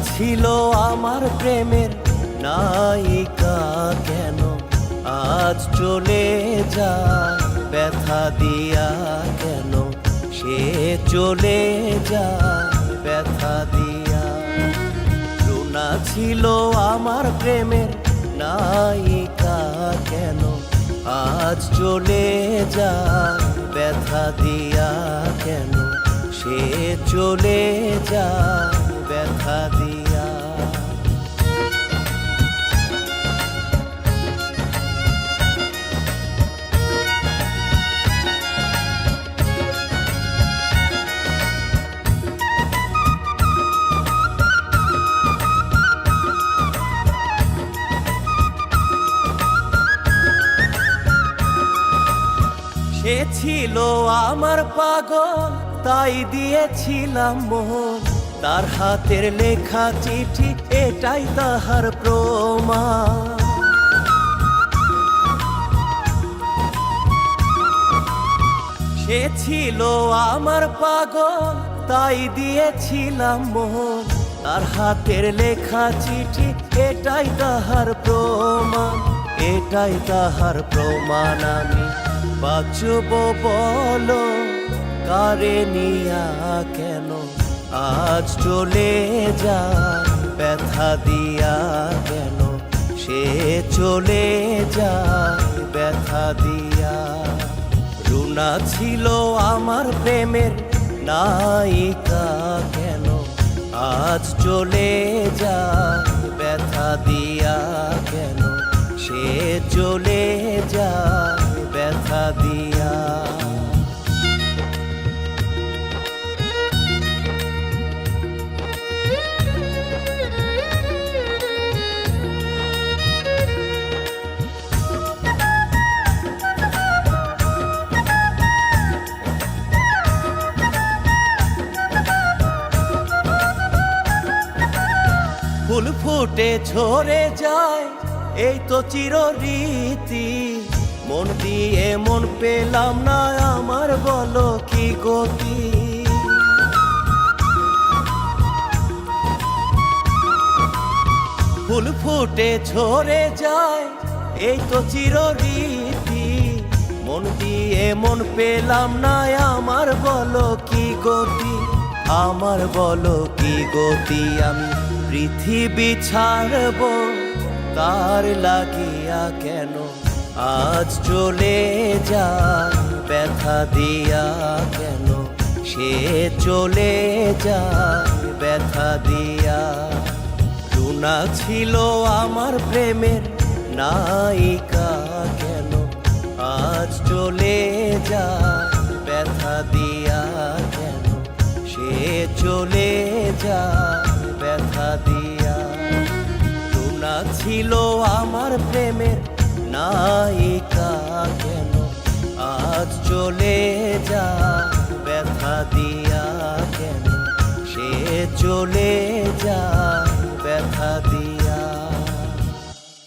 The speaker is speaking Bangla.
ছিল আমার প্রেমের নায়িকা কেন আজ চলে যায় ব্যথা দিয়া কেন সে চলে যায় ব্যথা দিয়া। রুনা ছিল আমার প্রেমের নায়িকা কেন আজ চলে যায় ব্যথা দিয়া কেন সে চলে যায় ব্যথা দিয়া। সে ছিল আমার পাগল তাই দিয়েছিলাম মন, তার হাতের লেখা চিঠি এটাই তাহার প্রমাণ। সে ছিল আমার পাগল তাই দিয়েছিলাম মন, তার হাতের লেখা চিঠি এটাই তাহার প্রমাণ, এটাই তাহার প্রমাণ। আমি বাঁচব বলো কারে নিয়া কেন আজ চলে যায় ব্যথা দিয়া কেন সে চলে যায় ব্যথা দিয়া। রুনা ছিল আমার প্রেমের নায়িকা কেন আজ চলে যায় ব্যথা দিয়া কেন সে চলে যায় ব্যথা দিয়া। ফুল ফুটে ঝরে যায় এই তো চিররীতি, মন দিয়ে মন পেলাম না আমার বলো কি গতি। ফুল ফুটে ঝরে যায় এই তো চিররীতি, মন দিয়ে মন পেলাম না আমার বলো কি গতি, আমার বলো কি গতি। আমি পৃথিবী ছাড়ব তার লাগিয়া কেন আজ চলে যায় ব্যথা দিয়া কেন সে চলে যায় ব্যথা দিয়া। রুনা ছিল আমার প্রেমের নায়িকা কেন আজ চলে যায় ব্যথা দিয়া কেন সে চলে যায় ব্যথা দিয়া। রুনা ছিল